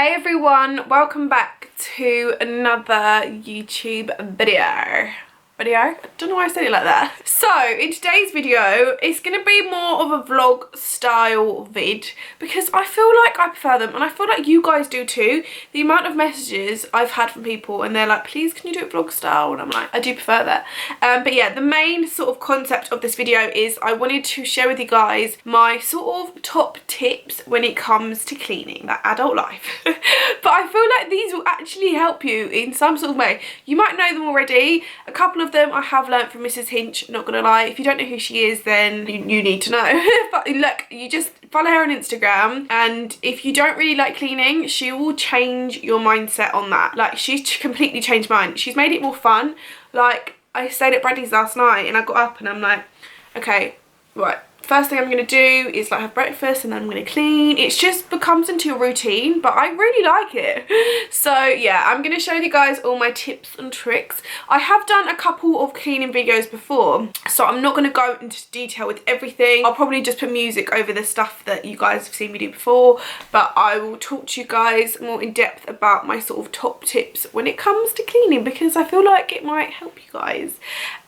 Hey everyone, welcome back to another YouTube video. I don't know why I said it like that. So in today's video, it's going to be more of a vlog style vid because I feel like I prefer them and I feel like you guys do too. The amount of messages I've had from people and they're like, please can you do it vlog style? And I'm like, I do prefer that. But yeah, the main sort of concept of this video is I wanted to share with you guys my sort of top tips when it comes to cleaning, like adult life. But I feel like these will actually help you in some sort of way. You might know them already. A couple of them I have learnt from Mrs. Hinch, not gonna lie. If you don't know who she is, then you need to know. But look, you just follow her on Instagram, and if you don't really like cleaning, she will change your mindset on that. Like, she's completely changed mine. She's made it more fun. Like, I stayed at Brady's last night and I got up and I'm like, okay, right, first thing I'm going to do is like have breakfast and then I'm going to clean. It just becomes into a routine, but I really like it. So yeah, I'm going to show you guys all my tips and tricks. I have done a couple of cleaning videos before, so I'm not going to go into detail with everything. I'll probably just put music over the stuff that you guys have seen me do before, but I will talk to you guys more in depth about my sort of top tips when it comes to cleaning because I feel like it might help you guys.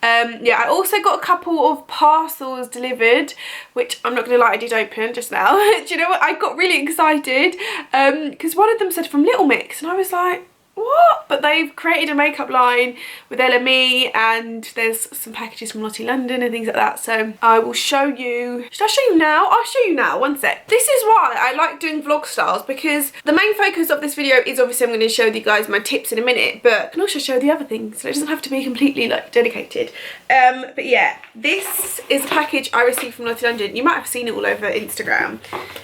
Yeah, I also got a couple of parcels delivered, which I'm not gonna lie, I did open just now. Do you know what? I got really excited because one of them said from Little Mix and I was like, what? But they've created a makeup line with LME and there's some packages from Lottie London and things like that. So I will show you. Should I show you now? I'll show you now, one sec. This is why I like doing vlog styles, because the main focus of this video is obviously I'm going to show you guys my tips in a minute, but I can also show the other things, so it doesn't have to be completely like dedicated. But yeah, this is a package I received from Lottie London. You might have seen it all over Instagram.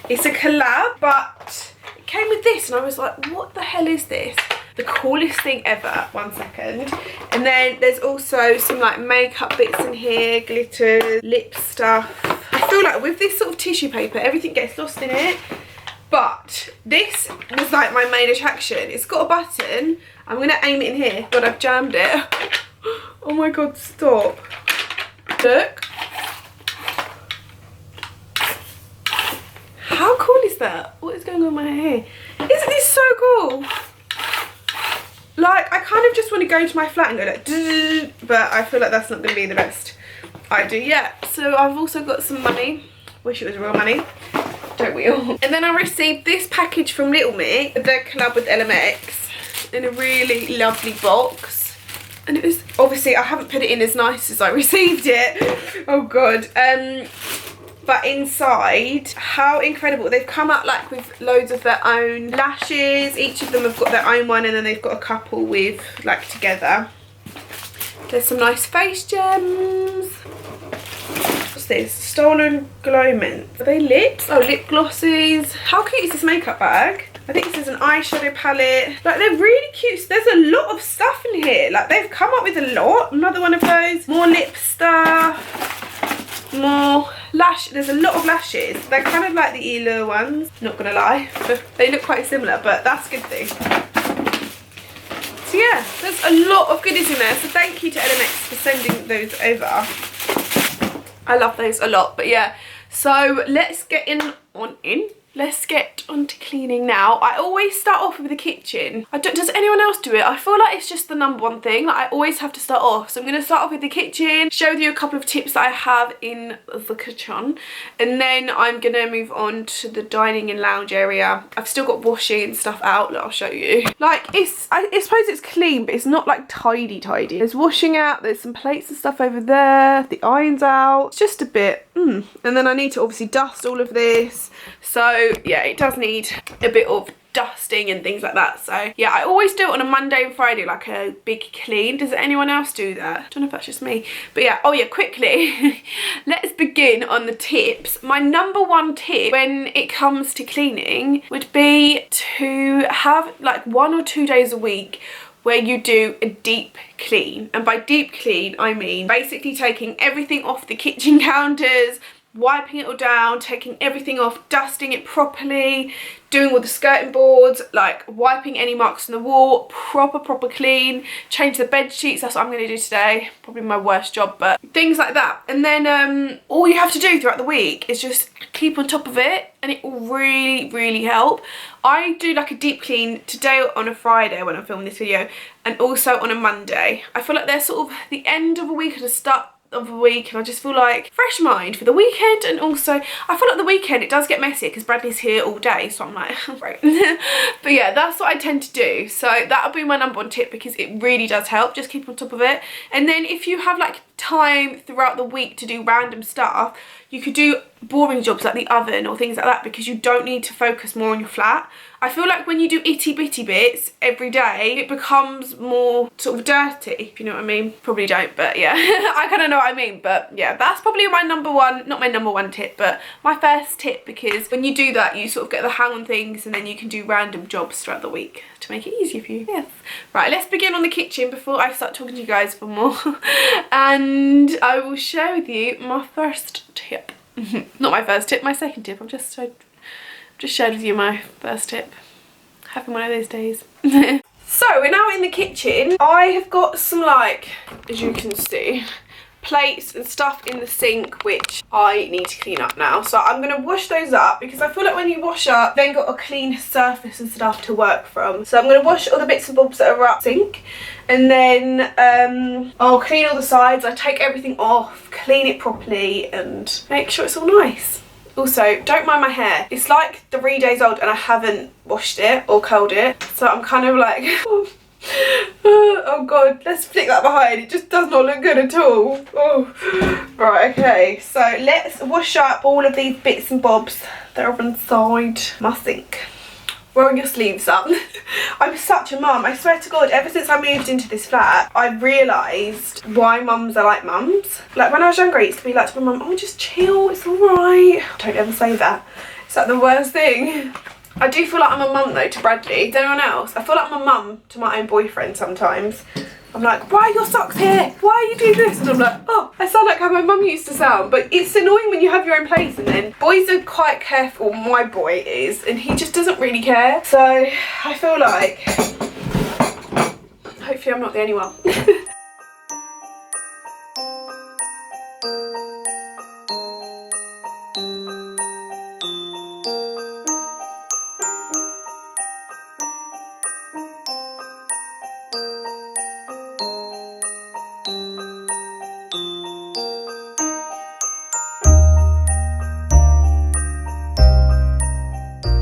It's a collab, but it came with this and I was like, what the hell is this? The coolest thing ever. One second. And then there's also some like makeup bits in here, glitters, lip stuff. I feel like with this sort of tissue paper, everything gets lost in it. But this was like my main attraction. It's got a button. I'm going to aim it in here. God, I've jammed it. Oh my God, stop. Look. How cool is that? What is going on with my hair? Isn't this so cool? Like, I kind of just want to go to my flat and go like, but I feel like that's not going to be the best idea yet. So I've also got some money. Wish it was real money. Don't we all? And then I received this package from Little Mix, the collab with LMX, in a really lovely box. And it was, obviously I haven't put it in as nice as I received it. Oh God. But inside, how incredible. They've come out like with loads of their own lashes. Each of them have got their own one and then they've got a couple with like together. There's some nice face gems. What's this? Stolen Glow Mint. Are they lips? Oh, lip glosses. How cute is this makeup bag? I think this is an eyeshadow palette. Like, they're really cute. There's a lot of stuff in here. Like, they've come up with a lot. Another one of those. More lip stuff. More lash. There's a lot of lashes. They're kind of like the Allure ones, not gonna lie. They look quite similar, but that's a good thing. So yeah, there's a lot of goodies in there. So thank you to LMX for sending those over. I love those a lot. But yeah, so let's get Let's get on to cleaning now. I always start off with the kitchen. Does anyone else do it? I feel like it's just the #1 thing. Like, I always have to start off. So I'm going to start off with the kitchen, show you a couple of tips that I have in the kitchen. And then I'm going to move on to the dining and lounge area. I've still got washing and stuff out that I'll show you. Like, I suppose it's clean, but it's not like tidy. There's washing out. There's some plates and stuff over there. The iron's out. It's just a bit. And then I need to obviously dust all of this. So yeah, it does need a bit of dusting and things like that. So yeah, I always do it on a Monday and Friday, like a big clean. Does anyone else do that? I don't know if that's just me. But yeah, oh yeah, quickly, let's begin on the tips. My #1 tip when it comes to cleaning would be to have like 1 or 2 days a week where you do a deep clean. And by deep clean, I mean basically taking everything off the kitchen counters, wiping it all down, taking everything off, dusting it properly, doing all the skirting boards, like wiping any marks on the wall, proper clean, change the bed sheets. That's what I'm going to do today. Probably my worst job, but things like that. And then all you have to do throughout the week is just keep on top of it, and it will really help. I do like a deep clean today on a Friday when I'm filming this video, and also on a Monday. I feel like they're sort of the end of a week and the start of the week, and I just feel like fresh mind for the weekend. And also I feel like the weekend it does get messy because Bradley's here all day, so I'm like right. But yeah, that's what I tend to do. So that'll be my #1 tip, because it really does help. Just keep on top of it. And then if you have like time throughout the week to do random stuff, you could do boring jobs like the oven or things like that, because you don't need to focus more on your flat. I feel like when you do itty bitty bits every day, it becomes more sort of dirty, if you know what I mean. Probably don't, but yeah. I kind of know what I mean. But yeah, that's probably my #1, not my #1 tip, but my first tip, because when you do that, you sort of get the hang on things, and then you can do random jobs throughout the week to make it easier for you. Yes. Right, let's begin on the kitchen before I start talking to you guys for more. And I will share with you my first tip. Not my first tip, my second tip. I've just shared with you my first tip. Having one of those days. So we're now in the kitchen. I have got some, like, as you can see, plates and stuff in the sink which I need to clean up now. So I'm going to wash those up, because I feel like when you wash up, then got a clean surface and stuff to work from. So I'm going to wash all the bits and bobs that are up the sink, and then I'll clean all the sides. I take everything off, clean it properly, and make sure it's all nice. Also, don't mind my hair. It's like 3 days old and I haven't washed it or curled it. So I'm kind of like, oh god, let's flick that behind. It just does not look good at all. Oh. Right, okay. So let's wash up all of these bits and bobs that are inside my sink. Roll your sleeves up. I'm such a mum. I swear to God, ever since I moved into this flat, I realised why mums are like mums. Like when I was younger, I used to be like to my mum, oh, just chill, it's alright. Don't ever say that. It's like the worst thing. I do feel like I'm a mum though to Bradley. Is anyone else? I feel like I'm a mum to my own boyfriend sometimes. I'm like, why are your socks here? Why are you doing this? And I'm like, oh, I sound like how my mum used to sound. But it's annoying when you have your own place, and then boys are quite careful. My boy is, and he just doesn't really care. So I feel like, hopefully I'm not the only one.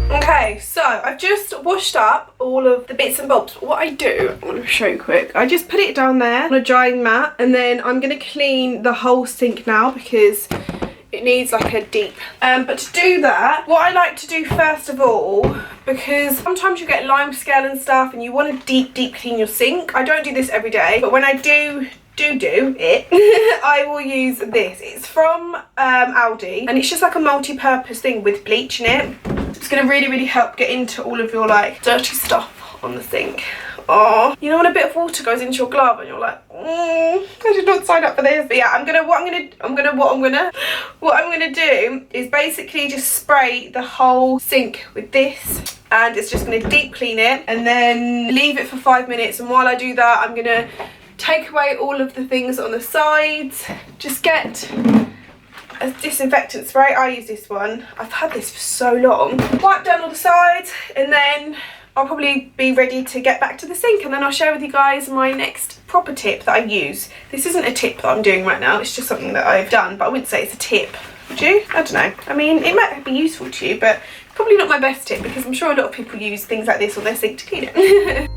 Okay, so I've just washed up all of the bits and bobs. What I do, I want to show you quick. I just put it down there on a drying mat, and then I'm going to clean the whole sink now, because it needs like a deep. But to do that, what I like to do first of all, because sometimes you get lime scale and stuff and you want to deep clean your sink. I don't do this every day, but when I do it, I will use this. It's from Aldi, and it's just like a multi-purpose thing with bleach in it. It's going to really help get into all of your like dirty stuff on the sink. Oh, you know when a bit of water goes into your glove and you're like, I did not sign up for this. But yeah, what I'm gonna do is basically just spray the whole sink with this, and it's just gonna deep clean it and then leave it for 5 minutes. And while I do that, I'm gonna take away all of the things on the sides. Just get a disinfectant spray. I use this one. I've had this for so long. Wipe down all the sides, and then I'll probably be ready to get back to the sink, and then I'll share with you guys my next proper tip that I use. This isn't a tip that I'm doing right now, it's just something that I've done, but I wouldn't say it's a tip. Would you? I don't know. I mean, it might be useful to you, but probably not my best tip, because I'm sure a lot of people use things like this on their sink to clean it.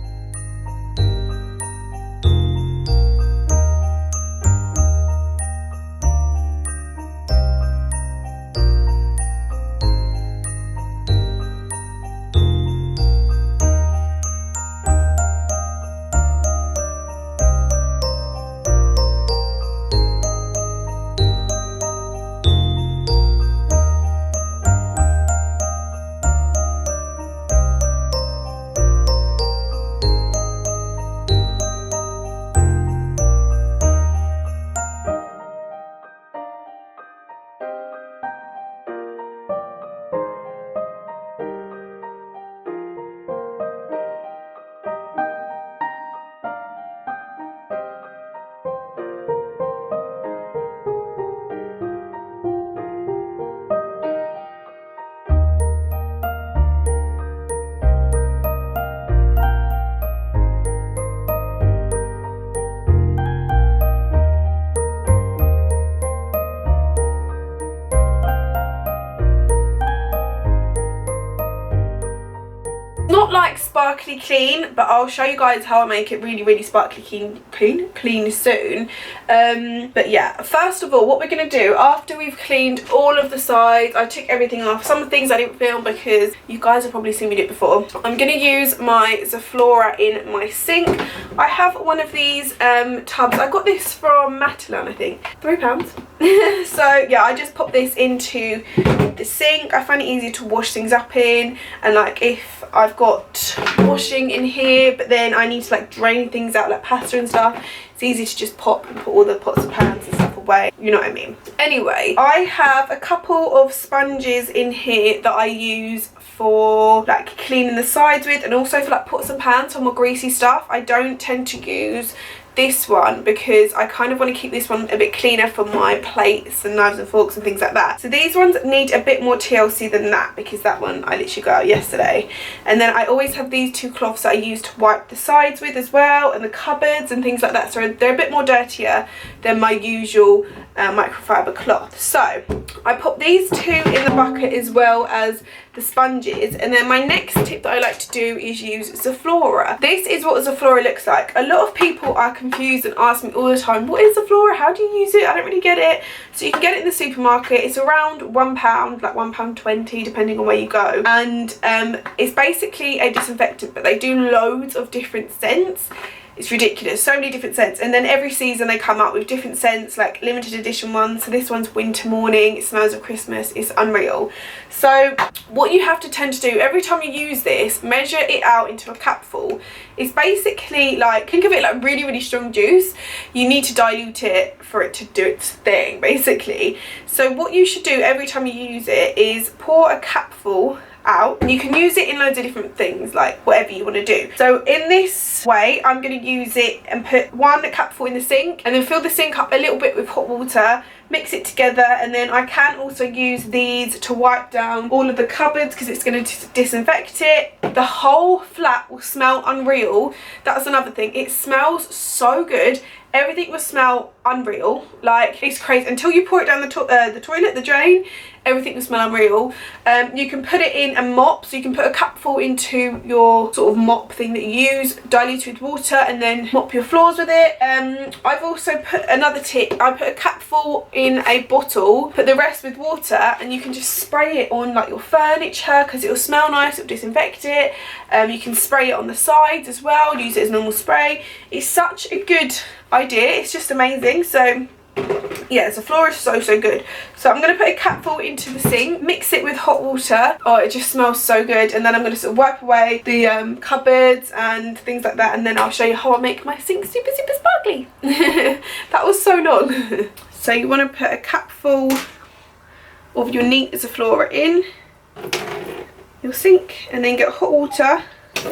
Not like sparkly clean, but I'll show you guys how I make it really, really sparkly clean soon. But yeah, first of all, what we're going to do after we've cleaned all of the sides, I took everything off. Some things I didn't film because you guys have probably seen me do it before. I'm going to use my Zoflora in my sink. I have one of these tubs. I got this from Matalan, I think. £3. So yeah, I just pop this into the sink. I find it easier to wash things up in, and like if I've got washing in here but then I need to like drain things out like pasta and stuff, it's easy to just pop and put all the pots and pans and stuff away, you know what I mean. Anyway, I have a couple of sponges in here that I use for like cleaning the sides with, and also for like pots and pans for more greasy stuff. I don't tend to use this one because I kind of want to keep this one a bit cleaner for my plates and knives and forks and things like that. So these ones need a bit more TLC than that, because that one I literally got out yesterday. And then I always have these two cloths that I use to wipe the sides with as well, and the cupboards and things like that. So they're a bit more dirtier than my usual microfiber cloth. So I pop these two in the bucket as well as the sponges. And then my next tip that I like to do is use Zoflora. This is what Zoflora looks like. A lot of people are confused and ask me all the time, what is Zoflora? How do you use it? I don't really get it. So you can get it in the supermarket. It's around £1, like £1.20 depending on where you go. And it's basically a disinfectant, but they do loads of different scents. It's ridiculous, so many different scents, and then every season they come up with different scents, like limited edition ones. So this one's winter morning, it smells of Christmas, it's unreal. So what you have to tend to do every time you use this, measure it out into a capful. It's basically like, think of it like really, really strong juice. You need to dilute it for it to do its thing, basically. So what you should do every time you use it is pour a capful out, and you can use it in loads of different things, like whatever you want to do. So in this way I'm going to use it and put one capful in the sink, and then fill the sink up a little bit with hot water, mix it together, and then I can also use these to wipe down all of the cupboards because it's going to disinfect it. The whole flat will smell unreal. That's another thing, it smells so good. Everything will smell unreal, like it's crazy. Until you pour it down the toilet, the drain, everything will smell unreal. You can put it in a mop, so you can put a cupful into your sort of mop thing that you use, dilute it with water, and then mop your floors with it. I've also put another tip, I put a cupful in a bottle, put the rest with water, and you can just spray it on like your furniture because it will smell nice, it will disinfect it. You can spray it on the sides as well, use it as normal spray. It's such a good idea, it's just amazing. So yeah, Zoflora is so good. So I'm going to put a capful into the sink, mix it with hot water. Oh, it just smells so good. And then I'm going to sort of wipe away the cupboards and things like that, and then I'll show you how I make my sink super sparkly. That was so long. So you want to put a capful of your neat Zoflora in your sink, and then get hot water,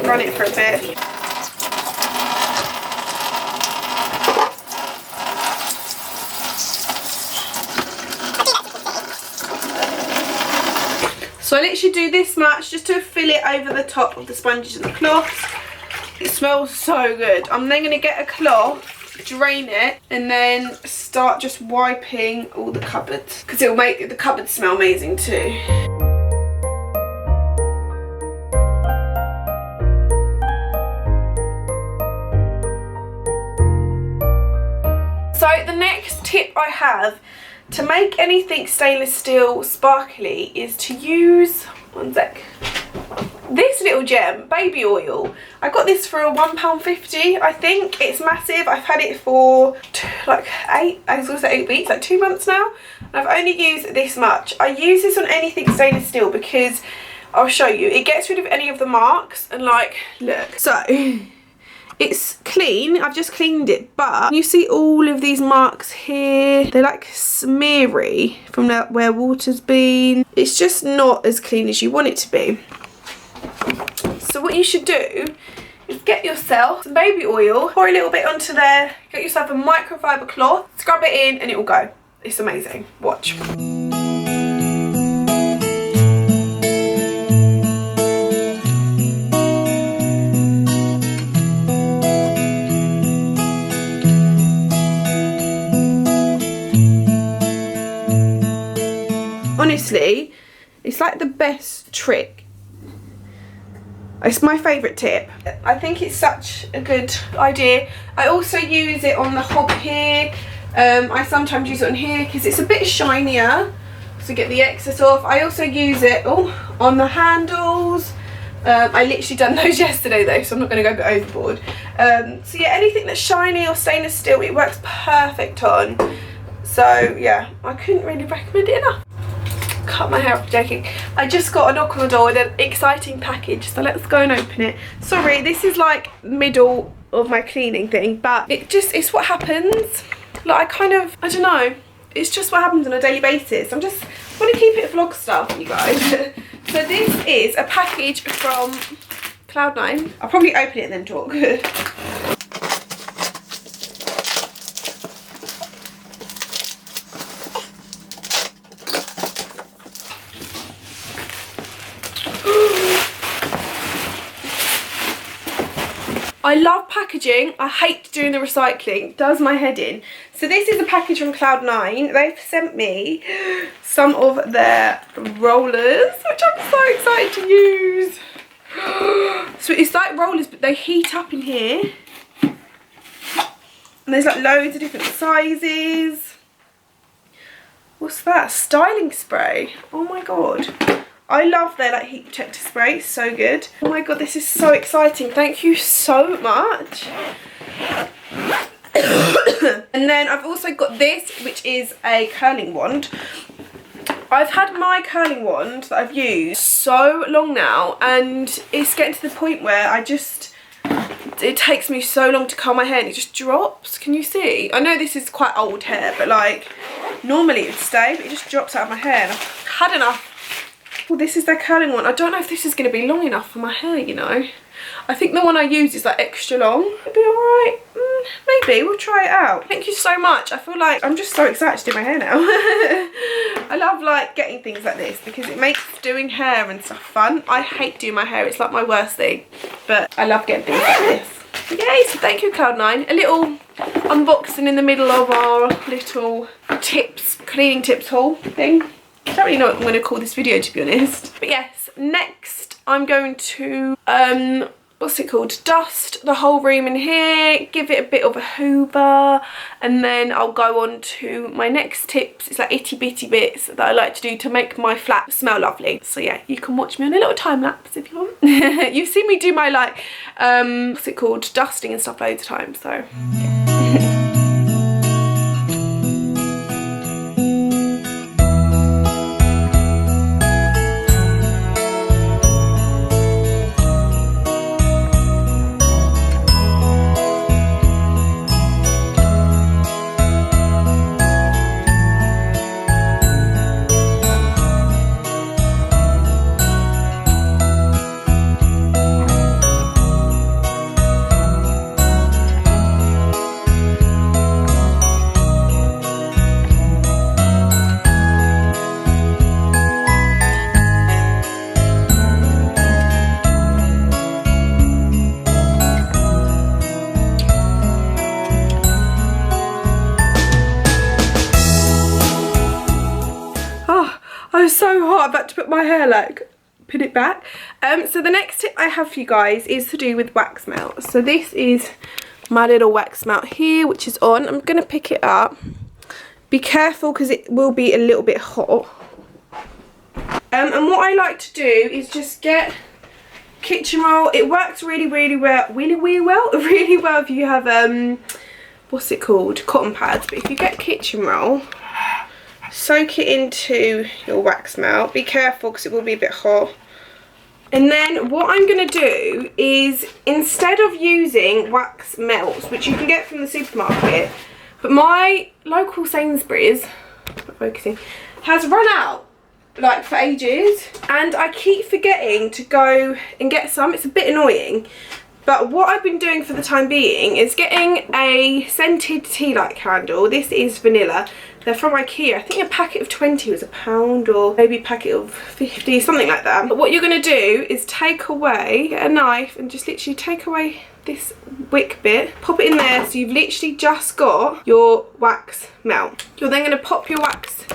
run it for a bit. So I literally do this much just to fill it over the top of the sponges and the cloths. It smells so good. I'm then going to get a cloth, drain it, and then start just wiping all the cupboards, because it will make the cupboards smell amazing too. So the next tip I have to make anything stainless steel sparkly is to use, one sec, this little gem, baby oil. I got this for £1.50, I think. It's massive. I've had it for like 8 weeks, like 2 months now. And I've only used this much. I use this on anything stainless steel because I'll show you. It gets rid of any of the marks, and like, look. So it's clean, I've just cleaned it, but you see all of these marks here, they're like smeary from where water's been. It's just not as clean as you want it to be. So what you should do is get yourself some baby oil, pour a little bit onto there, get yourself a microfiber cloth, scrub it in, and it will go. It's amazing, watch. Honestly, it's like the best trick It's my favourite tip. I think it's such a good idea. I also use it on the hob here. I sometimes use it on here because it's a bit shinier, to get the excess off. I also use it on the handles. I literally done those yesterday though, so I'm not going to go a bit overboard. So yeah, anything that's shiny or stainless steel, it works perfect on. So yeah, I couldn't really recommend it enough. Cut my hair off, joking. I just got a knock on the door with an exciting package, so let's go and open it. Sorry, this is like middle of my cleaning thing, but it's what happens. Like I don't know, it's just what happens on a daily basis. I just want to keep it vlog style for you guys. So this is a package from Cloud9. I'll probably open it and then talk. I love packaging. I hate doing the recycling. It does my head in. So this is a package from Cloud9. They've sent me some of their rollers, which I'm so excited to use. So it's like rollers, but they heat up in here. And there's like loads of different sizes. What's that? Styling spray. Oh my god. I love their like heat protector spray, it's so good. Oh my god, this is so exciting. Thank you so much. And then I've also got this, which is a curling wand. I've had my curling wand that I've used so long now, and it's getting to the point where it takes me so long to curl my hair and it just drops. Can you see? I know this is quite old hair, but like normally it would stay, but it just drops out of my hair, and I've had enough. Well, this is their curling one. I don't know if this is going to be long enough for my hair, you know. I think the one I use is like extra long. It'll be alright. Maybe. We'll try it out. Thank you so much. I feel like I'm just so excited to do my hair now. I love like getting things like this because it makes doing hair and stuff fun. I hate doing my hair. It's like my worst thing. But I love getting things like this. Yay, so thank you Cloud9. A little unboxing in the middle of our little cleaning tips haul thing. I don't really know what I'm going to call this video, to be honest. But yes, next I'm going to, what's it called? Dust the whole room in here, give it a bit of a hoover, and then I'll go on to my next tips. It's like itty bitty bits that I like to do to make my flat smell lovely. So yeah, you can watch me on a little time lapse if you want. You've seen me do my like, what's it called? Dusting and stuff loads of times, so yeah. So hot, I'm about to put my hair like pin it back. So the next tip I have for you guys is to do with wax melt. So this is my little wax melt here, which is on. I'm gonna pick it up. Be careful because it will be a little bit hot. And what I like to do is just get kitchen roll. It works really well if you have what's it called, cotton pads. But if you get kitchen roll, soak it into your wax melt. Be careful because it will be a bit hot. And then what I'm going to do is, instead of using wax melts, which you can get from the supermarket, but my local Sainsbury's, not focusing, has run out like for ages, and I keep forgetting to go and get some. It's a bit annoying. But what I've been doing for the time being is getting a scented tea light candle. This is vanilla. They're from Ikea. I think a packet of 20 was £1, or maybe a packet of 50, something like that. But what you're going to do is take away a knife and just literally take away this wick bit, pop it in there, so you've literally just got your wax melt. You're then going to pop your wax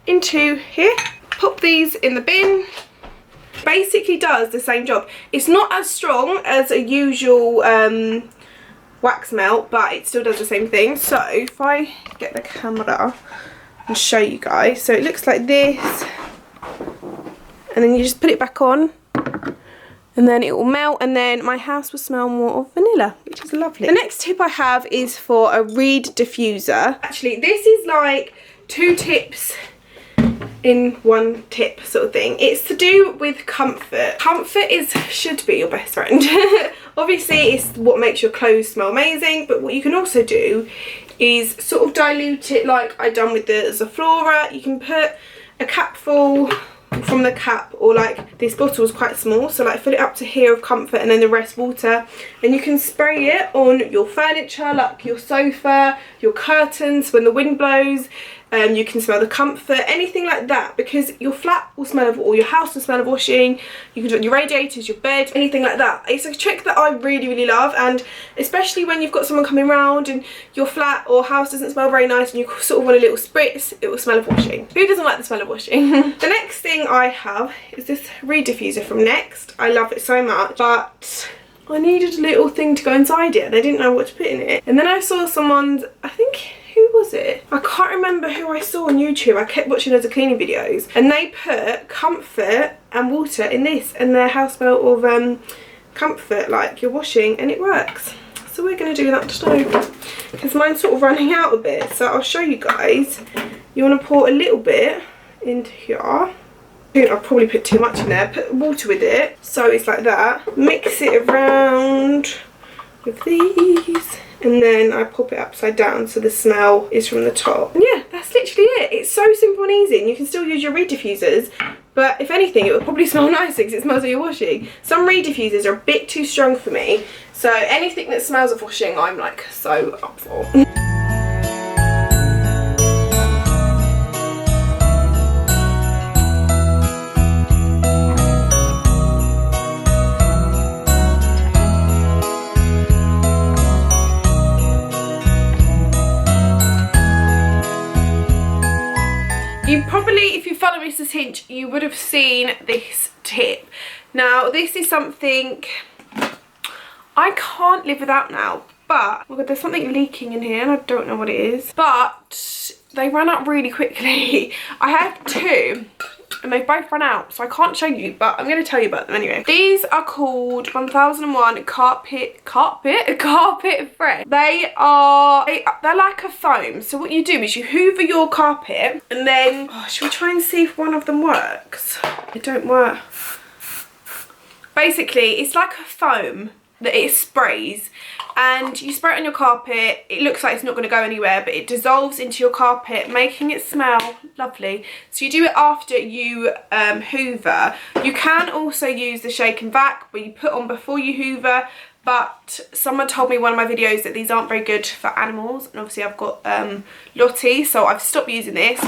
into here, pop these in the bin, Basically does the same job. It's not as strong as a usual wax melt, but it still does the same thing. So if I get the camera and show you guys, so it looks like this, and then you just put it back on, and then it will melt, and then my house will smell more of vanilla, which is lovely. The next tip I have is for a reed diffuser. Actually, this is like 2 tips in 1 tip sort of thing. It's to do with comfort. Comfort should be your best friend. Obviously, it's what makes your clothes smell amazing, but what you can also do is sort of dilute it like I done with the Zaflora. You can put a capful from the cap, or like this bottle is quite small, so like fill it up to here of comfort and then the rest water, and you can spray it on your furniture, like your sofa, your curtains when the wind blows. You can smell the comfort, anything like that, because your flat will smell of, or your house will smell of washing. You can do it on your radiators, your bed, anything like that. It's a trick that I really love, and especially when you've got someone coming round and your flat or house doesn't smell very nice and you sort of want a little spritz, it will smell of washing. Who doesn't like the smell of washing? The next thing I have is this reed diffuser from Next. I love it so much, but I needed a little thing to go inside it and I didn't know what to put in it. And then I saw someone's, I think, who was it? I can't remember who I saw on YouTube. I kept watching loads of cleaning videos, and they put comfort and water in this, and their house smell of comfort, like you're washing, and it works. So we're going to do that today, because mine's sort of running out a bit. So I'll show you guys. You want to pour a little bit into here. I think I'll probably put too much in there. Put water with it, so it's like that. Mix it around with these, and then I pop it upside down so the smell is from the top. And yeah, that's literally it. It's so simple and easy, and you can still use your reed diffusers, but if anything it would probably smell nicer because it smells like you're washing. Some reed diffusers are a bit too strong for me, so anything that smells of washing I'm like so up for. You probably, if you follow Mrs. Hinch, you would have seen this tip. Now, this is something I can't live without now, but oh God, there's something leaking in here and I don't know what it is. But they ran out really quickly. I had 2 and they've both run out, so I can't show you, but I'm going to tell you about them anyway. These are called 1001 carpet fresh. They're like a foam. So what you do is you hoover your carpet, and then should we try and see if one of them works? It don't work. Basically, it's like a foam that it sprays, and you spray it on your carpet. It looks like it's not going to go anywhere, but it dissolves into your carpet, making it smell lovely. So you do it after you hoover. You can also use the shake and vac, where you put on before you hoover, but someone told me in one of my videos that these aren't very good for animals, and obviously I've got Lottie, so I've stopped using this.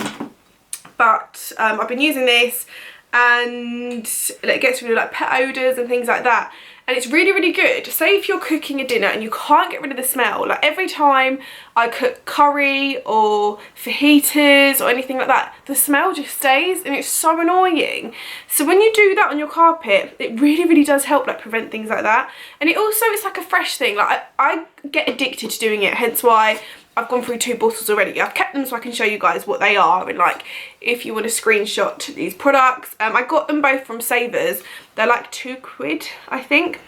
But I've been using this, and it gets rid of like pet odours and things like that. And it's really good. Say if you're cooking a dinner and you can't get rid of the smell, like every time I cook curry or fajitas or anything like that, the smell just stays and it's so annoying. So when you do that on your carpet, it really does help like prevent things like that. And it also, it's like a fresh thing. Like I get addicted to doing it, hence why I've gone through 2 bottles already. I've kept them so I can show you guys what they are, and like if you want to screenshot these products. I got them both from Savers. They're like £2, I think,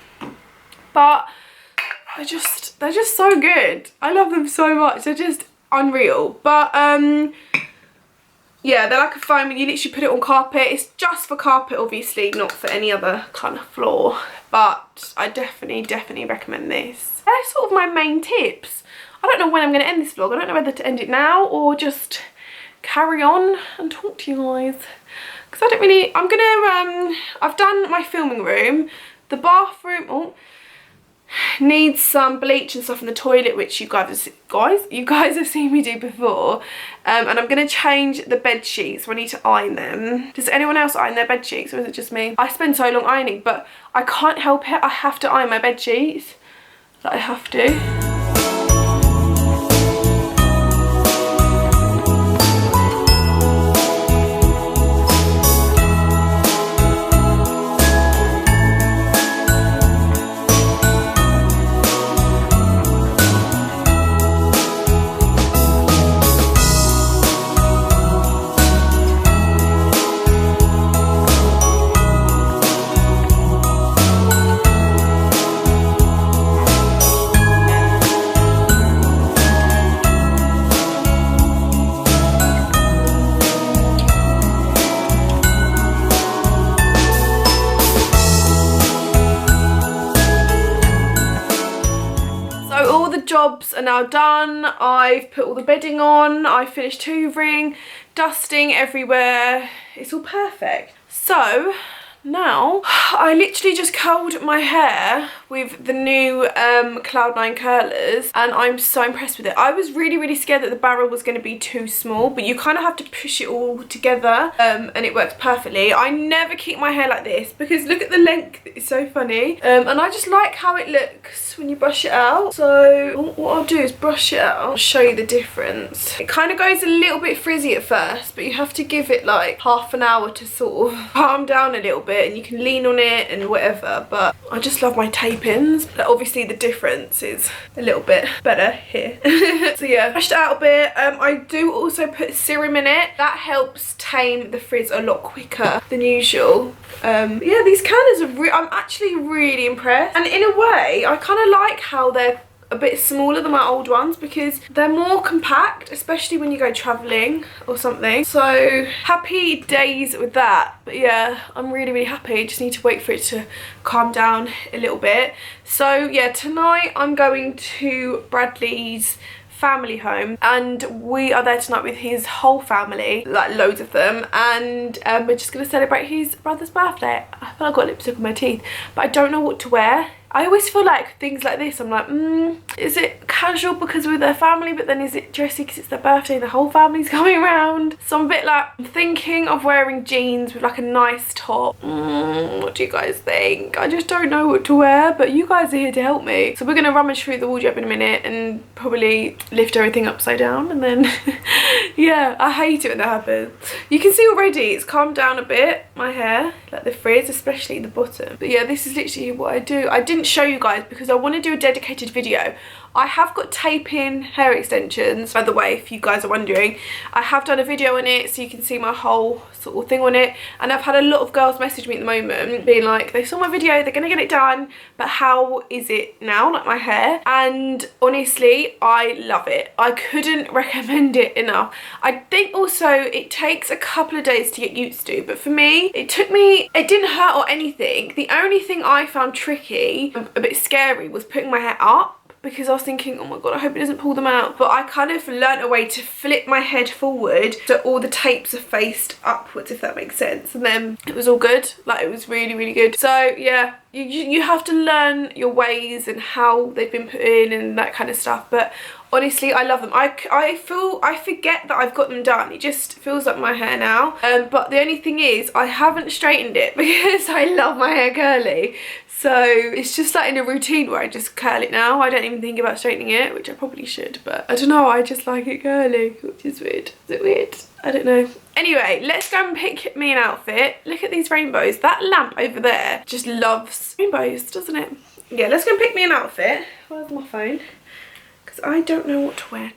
but they're just so good. I love them so much. They're just unreal. But yeah, they're like a foam and you literally put it on carpet. It's just for carpet, obviously, not for any other kind of floor, but I definitely recommend this. They're sort of my main tips. I don't know when I'm going to end this vlog. I don't know whether to end it now or just carry on and talk to you guys. Because I don't really, I'm going to, I've done my filming room. The bathroom, needs some bleach and stuff in the toilet, which you guys have seen me do before. And I'm going to change the bed sheets, so I need to iron them. Does anyone else iron their bed sheets, or is it just me? I spend so long ironing, but I can't help it. I have to iron my bed sheets. Like, I have to. jobs are now done. I've put all the bedding on, I finished hoovering, dusting everywhere. It's all perfect. So now I literally just curled my hair with the new Cloud9 curlers, and I'm so impressed with it. I was really scared that the barrel was going to be too small, but you kind of have to push it all together, and it works perfectly. I never keep my hair like this because look at the length, it's so funny, and I just like how it looks when you brush it out. So what I'll do is brush it out, I'll show you the difference. It kind of goes a little bit frizzy at first, but you have to give it like half an hour to sort of calm down a little bit, and you can lean on it and whatever. But I just love my tape-ins. But obviously the difference is a little bit better here. So yeah, brushed it out a bit. I do also put serum in it. That helps tame the frizz a lot quicker than usual. Yeah, these curlers are I'm actually really impressed, and in a way I kind of like how they're a bit smaller than my old ones because they're more compact, especially when you go traveling or something. So happy days with that. But yeah, I'm really happy. Just need to wait for it to calm down a little bit. So yeah, tonight I'm going to Bradley's family home, and we are there tonight with his whole family, like loads of them, and we're just gonna celebrate his brother's birthday. I feel like I've got lipstick on my teeth, but I don't know what to wear. I always feel like things like this, I'm like, is it casual because we're their family, but then is it dressy because it's their birthday and the whole family's coming around? So I'm a bit like, I'm thinking of wearing jeans with like a nice top. What do you guys think? I just don't know what to wear, but you guys are here to help me. So we're gonna rummage through the wardrobe in a minute and probably lift everything upside down, and then yeah, I hate it when that happens. You can see already it's calmed down a bit, my hair, like the frizz, especially the bottom. But yeah, this is literally what I do. I didn't show you guys because I want to do a dedicated video. I have got tape-in hair extensions, by the way, if you guys are wondering. I have done a video on it so you can see my whole sort of thing on it, and I've had a lot of girls message me at the moment being like, they saw my video, they're gonna get it done, but how is it now, like my hair? And honestly, I love it. I couldn't recommend it enough. I think also it takes a couple of days to get used to, but for me, it didn't hurt or anything. The only thing I found tricky, a bit scary, was putting my hair up, because I was thinking, oh my god, I hope it doesn't pull them out. But I kind of learnt a way to flip my head forward so all the tapes are faced upwards, if that makes sense. And then it was all good. Like, it was really good. So yeah, you have to learn your ways and how they've been put in and that kind of stuff. But honestly, I love them. I forget that I've got them done. It just feels like my hair now. But the only thing is, I haven't straightened it because I love my hair curly. So it's just like in a routine where I just curl it now. I don't even think about straightening it, which I probably should, but I don't know, I just like it curly, which is weird. Is it weird? I don't know. Anyway, let's go and pick me an outfit. Look at these rainbows. That lamp over there just loves rainbows, doesn't it? Yeah, let's go and pick me an outfit. Where's my phone? Because I don't know what to wear.